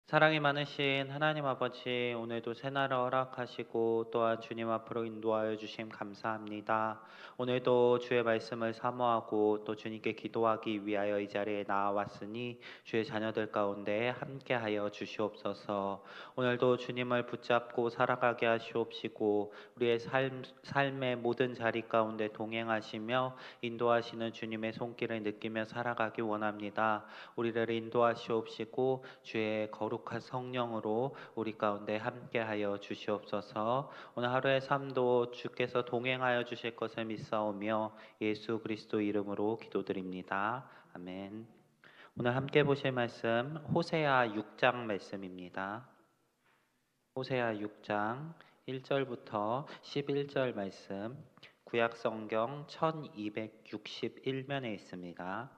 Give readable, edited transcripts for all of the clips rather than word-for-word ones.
사랑이 많으신 하나님 아버지, 오늘도 새날을 허락하시고 또한 주님 앞으로 인도하여 주심 감사합니다. 오늘도 주의 말씀을 사모하고 또 주님께 기도하기 위하여 이 자리에 나왔으니 주의 자녀들 가운데 함께하여 주시옵소서. 오늘도 주님을 붙잡고 살아가게 하시옵시고 우리의 삶의 모든 자리 가운데 동행하시며 인도하시는 주님의 손길을 느끼며 살아가기 원합니다. 우리를 인도하시옵시고 주의 거룩한 성령으로 우리 가운데 함께하여 주시옵소서. 오늘 하루의 삶도 주께서 동행하여 주실 것을 믿사오며 예수 그리스도 이름으로 기도드립니다. 아멘. 오늘 함께 보실 말씀 호세아 6장 말씀입니다. 호세아 6장 1절부터 11절 말씀, 구약 성경 1261면에 있습니다.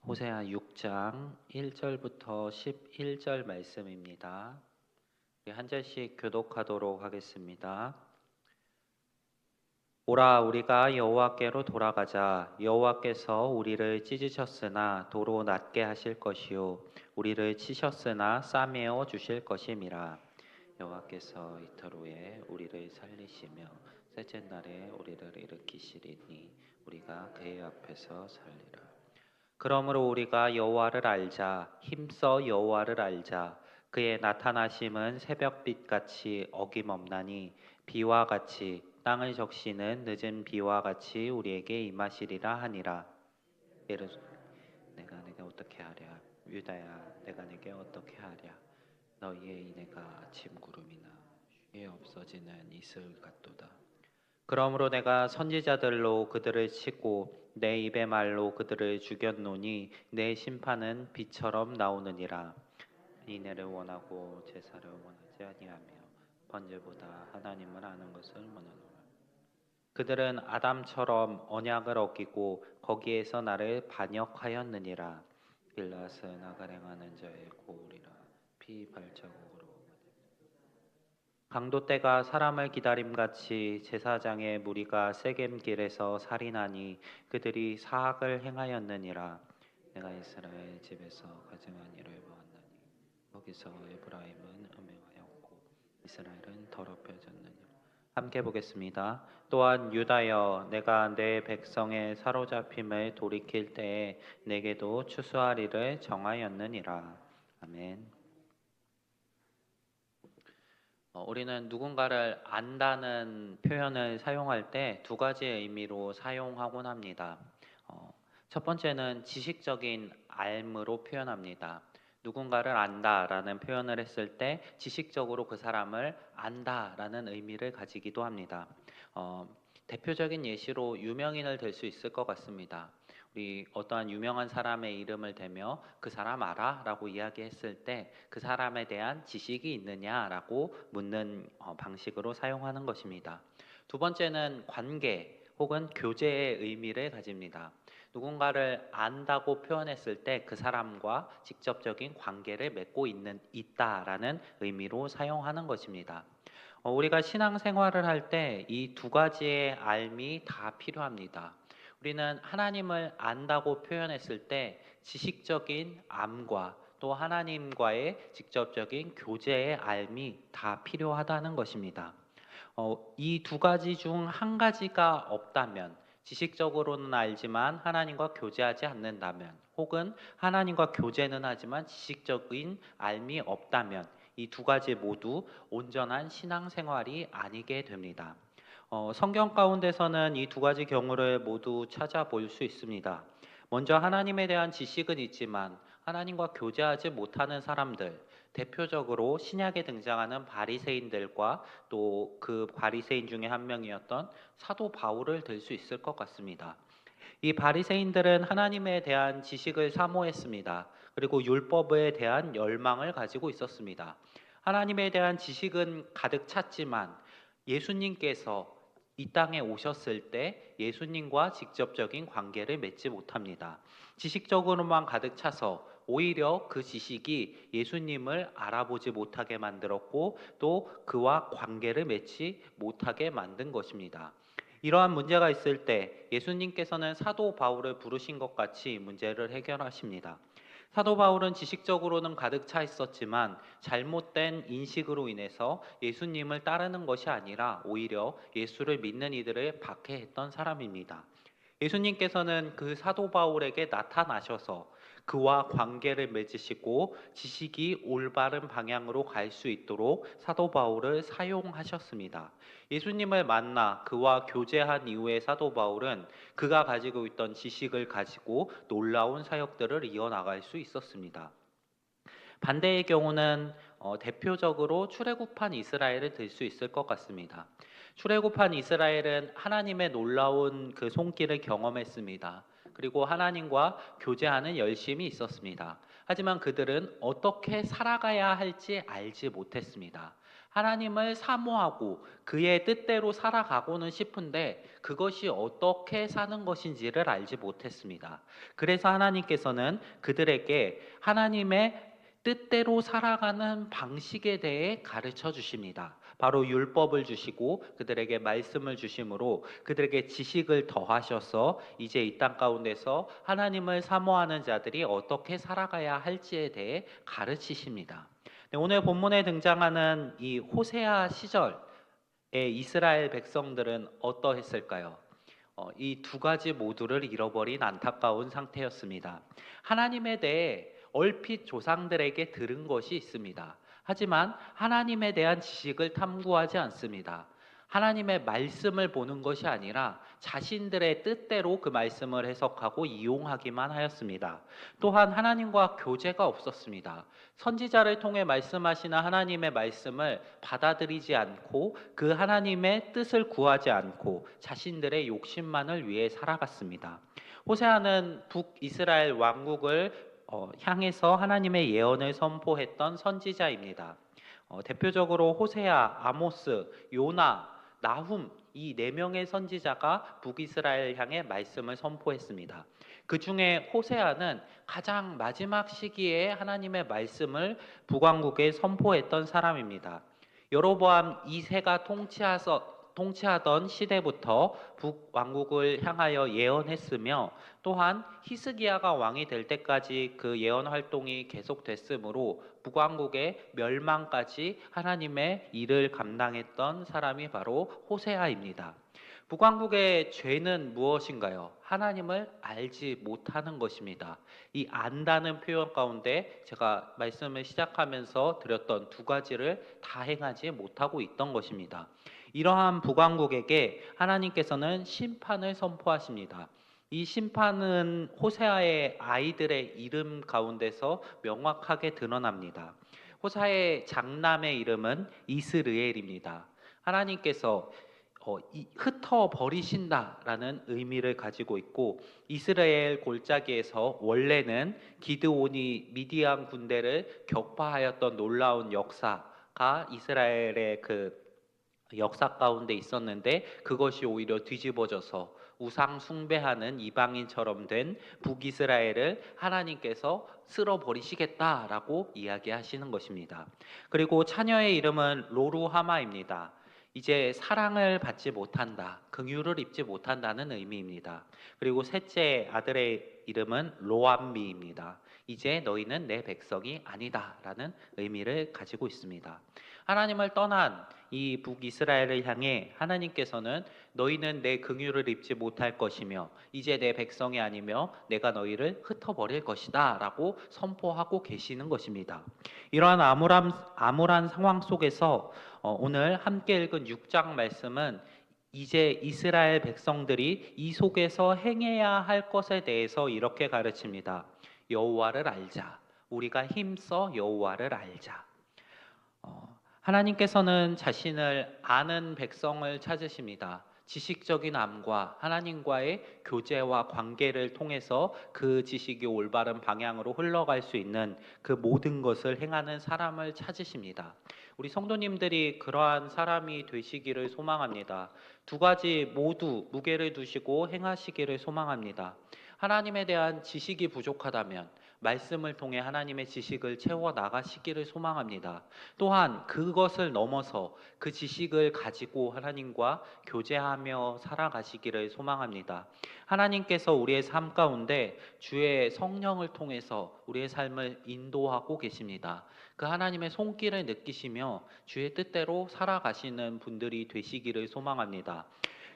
호세아 6장 1절부터 11절 말씀입니다. 한 절씩 교독하도록 하겠습니다. 오라, 우리가 여호와께로 돌아가자. 여호와께서 우리를 찢으셨으나 도로 낫게 하실 것이요 우리를 치셨으나 싸매어 주실 것임이라. 여호와께서 이틀 후에 우리를 살리시며 셋째 날에 우리를 일으키시리니 우리가 그의 앞에서 살리라. 그러므로 우리가 여호와를 알자. 힘써 여호와를 알자. 그의 나타나심은 새벽빛 같이 어김없나니 비와 같이 땅을 적시는 늦은 비와 같이 우리에게 임하시리라 하니라. 예루살렘, 내가 내게 어떻게 하랴? 유다야, 내가 내게 어떻게 하랴? 너희의 이내가 아침 구름이나 쉬에 없어지는 이슬 같도다. 그러므로 내가 선지자들로 그들을 치고 내 입의 말로 그들을 죽였노니 내 심판은 비처럼 나오느니라. 이내를 원하고 제사를 원하지 아니하며 번제보다 하나님을 아는 것을 원하노라. 그들은 아담처럼 언약을 어기고 거기에서 나를 반역하였느니라. 빌라스 나가 행하는 자의 고울이라. 피 발자국으로 강도 때가 사람을 기다림같이 제사장의 무리가 세겜길에서 살인하니 그들이 사악을 행하였느니라. 내가 이스라엘 집에서 가증한 일을 보았나니 거기서 에브라임은 음행하였고 이스라엘은 더럽혀졌느니라. 함께 보겠습니다. 또한 유다여, 내가 내 백성의 사로잡힘을 돌이킬 때에 내게도 추수하리를 정하였느니라. 아멘. 우리는 누군가를 안다는 표현을 사용할 때 두 가지의 의미로 사용하곤 합니다. 첫 번째는 지식적인 알므로 표현합니다. 누군가를 안다라는 표현을 했을 때 지식적으로 그 사람을 안다라는 의미를 가지기도 합니다. 대표적인 예시로 유명인을 들 수 있을 것 같습니다. 우리 어떠한 유명한 사람의 이름을 대며 그 사람 알아? 라고 이야기했을 때 그 사람에 대한 지식이 있느냐라고 묻는 방식으로 사용하는 것입니다. 두 번째는 관계 혹은 교제의 의미를 가집니다. 누군가를 안다고 표현했을 때 그 사람과 직접적인 관계를 맺고 있다라는 의미로 사용하는 것입니다. 우리가 신앙생활을 할 때 이 두 가지의 알미 다 필요합니다. 우리는 하나님을 안다고 표현했을 때 지식적인 암과 또 하나님과의 직접적인 교제의 알미 다 필요하다는 것입니다. 이 두 가지 중 한 가지가 없다면, 지식적으로는 알지만 하나님과 교제하지 않는다면, 혹은 하나님과 교제는 하지만 지식적인 알미 없다면 이 두 가지 모두 온전한 신앙생활이 아니게 됩니다. 성경 가운데서는 이 두 가지 경우를 모두 찾아볼 수 있습니다. 먼저 하나님에 대한 지식은 있지만 하나님과 교제하지 못하는 사람들, 대표적으로 신약에 등장하는 바리새인들과 또 그 바리새인 중에 한 명이었던 사도 바울을 들 수 있을 것 같습니다. 이 바리새인들은 하나님에 대한 지식을 사모했습니다. 그리고 율법에 대한 열망을 가지고 있었습니다. 하나님에 대한 지식은 가득 찼지만 예수님께서 이 땅에 오셨을 때 예수님과 직접적인 관계를 맺지 못합니다. 지식적으로만 가득 차서 오히려 그 지식이 예수님을 알아보지 못하게 만들었고 또 그와 관계를 맺지 못하게 만든 것입니다. 이러한 문제가 있을 때 예수님께서는 사도 바울을 부르신 것 같이 문제를 해결하십니다. 사도 바울은 지식적으로는 가득 차 있었지만 잘못된 인식으로 인해서 예수님을 따르는 것이 아니라 오히려 예수를 믿는 이들을 박해했던 사람입니다. 예수님께서는 그 사도 바울에게 나타나셔서 그와 관계를 맺으시고 지식이 올바른 방향으로 갈 수 있도록 사도 바울을 사용하셨습니다. 예수님을 만나 그와 교제한 이후에 사도 바울은 그가 가지고 있던 지식을 가지고 놀라운 사역들을 이어나갈 수 있었습니다. 반대의 경우는 대표적으로 출애굽한 이스라엘을 들 수 있을 것 같습니다. 출애굽한 이스라엘은 하나님의 놀라운 그 손길을 경험했습니다. 그리고 하나님과 교제하는 열심이 있었습니다. 하지만 그들은 어떻게 살아가야 할지 알지 못했습니다. 하나님을 사모하고 그의 뜻대로 살아가고는 싶은데 그것이 어떻게 사는 것인지를 알지 못했습니다. 그래서 하나님께서는 그들에게 하나님의 뜻대로 살아가는 방식에 대해 가르쳐 주십니다. 바로 율법을 주시고 그들에게 말씀을 주심으로 그들에게 지식을 더하셔서 이제 이 땅 가운데서 하나님을 사모하는 자들이 어떻게 살아가야 할지에 대해 가르치십니다. 네, 오늘 본문에 등장하는 이 호세아 시절의 이스라엘 백성들은 어떠했을까요? 이 두 가지 모두를 잃어버린 안타까운 상태였습니다. 하나님에 대해 얼핏 조상들에게 들은 것이 있습니다. 하지만 하나님에 대한 지식을 탐구하지 않습니다. 하나님의 말씀을 보는 것이 아니라 자신들의 뜻대로 그 말씀을 해석하고 이용하기만 하였습니다. 또한 하나님과 교제가 없었습니다. 선지자를 통해 말씀하시는 하나님의 말씀을 받아들이지 않고 그 하나님의 뜻을 구하지 않고 자신들의 욕심만을 위해 살아갔습니다. 호세아는 북이스라엘 왕국을 향해서 하나님의 예언을 선포했던 선지자입니다. 대표적으로 호세아, 아모스, 요나, 나훔 이 네 명의 선지자가 북이스라엘 향해 말씀을 선포했습니다. 그 중에 호세아는 가장 마지막 시기에 하나님의 말씀을 북왕국에 선포했던 사람입니다. 여로보암 2세가 통치하던 시대부터 북왕국을 향하여 예언했으며 또한 히스기야가 왕이 될 때까지 그 예언 활동이 계속됐으므로 북왕국의 멸망까지 하나님의 일을 감당했던 사람이 바로 호세아입니다. 북왕국의 죄는 무엇인가요? 하나님을 알지 못하는 것입니다. 이 안다는 표현 가운데 제가 말씀을 시작하면서 드렸던 두 가지를 다 행하지 못하고 있던 것입니다. 이러한 북왕국에게 하나님께서는 심판을 선포하십니다. 이 심판은 호세아의 아이들의 이름 가운데서 명확하게 드러납니다. 호세아의 장남의 이름은 이스르엘입니다. 하나님께서 흩어 버리신다라는 의미를 가지고 있고 이스라엘 골짜기에서 원래는 기드온이 미디안 군대를 격파하였던 놀라운 역사가 이스라엘의 그 역사 가운데 있었는데 그것이 오히려 뒤집어져서 우상 숭배하는 이방인처럼 된 북이스라엘을 하나님께서 쓸어 버리시겠다라고 이야기하시는 것입니다. 그리고 자녀의 이름은 로루하마입니다. 이제 사랑을 받지 못한다, 긍휼을 입지 못한다는 의미입니다. 그리고 셋째 아들의 이름은 로암미입니다. 이제 너희는 내 백성이 아니다라는 의미를 가지고 있습니다. 하나님을 떠난 이 북이스라엘을 향해 하나님께서는 너희는 내 긍휼을 입지 못할 것이며 이제 내 백성이 아니며 내가 너희를 흩어버릴 것이다 라고 선포하고 계시는 것입니다. 이러한 암울한 상황 속에서 오늘 함께 읽은 6장 말씀은 이제 이스라엘 백성들이 이 속에서 행해야 할 것에 대해서 이렇게 가르칩니다. 여호와를 알자. 우리가 힘써 여호와를 알자. 하나님께서는 자신을 아는 백성을 찾으십니다. 지식적인 암과 하나님과의 교제와 관계를 통해서 그 지식이 올바른 방향으로 흘러갈 수 있는 그 모든 것을 행하는 사람을 찾으십니다. 우리 성도님들이 그러한 사람이 되시기를 소망합니다. 두 가지 모두 무게를 두시고 행하시기를 소망합니다. 하나님에 대한 지식이 부족하다면 말씀을 통해 하나님의 지식을 채워 나가시기를 소망합니다. 또한 그것을 넘어서 그 지식을 가지고 하나님과 교제하며 살아가시기를 소망합니다. 하나님께서 우리의 삶 가운데 주의 성령을 통해서 우리의 삶을 인도하고 계십니다. 그 하나님의 손길을 느끼시며 주의 뜻대로 살아가시는 분들이 되시기를 소망합니다.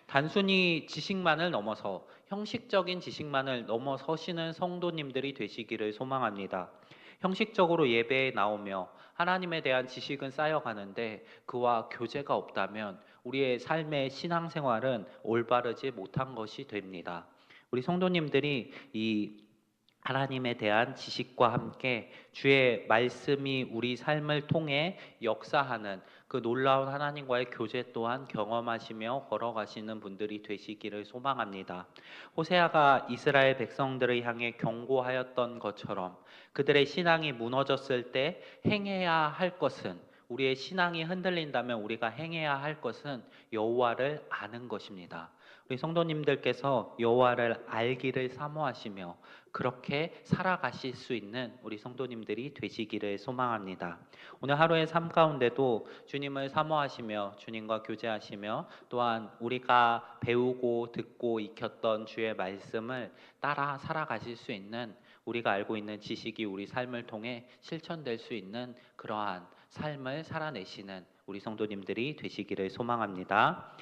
단순히 지식만을 넘어서 형식적인 지식만을 넘어서시는 성도님들이 되시기를 소망합니다. 형식적으로 예배에 나오며 하나님에 대한 지식은 쌓여가는데 그와 교제가 없다면 우리의 삶의 신앙생활은 올바르지 못한 것이 됩니다. 우리 성도님들이 이 하나님에 대한 지식과 함께 주의 말씀이 우리 삶을 통해 역사하는 그 놀라운 하나님과의 교제 또한 경험하시며 걸어가시는 분들이 되시기를 소망합니다. 호세아가 이스라엘 백성들을 향해 경고하였던 것처럼 그들의 신앙이 무너졌을 때 행해야 할 것은, 우리의 신앙이 흔들린다면 우리가 행해야 할 것은 여호와를 아는 것입니다. 우리 성도님들께서 여호와를 알기를 사모하시며 그렇게 살아가실 수 있는 우리 성도님들이 되시기를 소망합니다. 오늘 하루의 삶 가운데도 주님을 사모하시며 주님과 교제하시며 또한 우리가 배우고 듣고 익혔던 주의 말씀을 따라 살아가실 수 있는, 우리가 알고 있는 지식이 우리 삶을 통해 실천될 수 있는 그러한 삶을 살아내시는 우리 성도님들이 되시기를 소망합니다.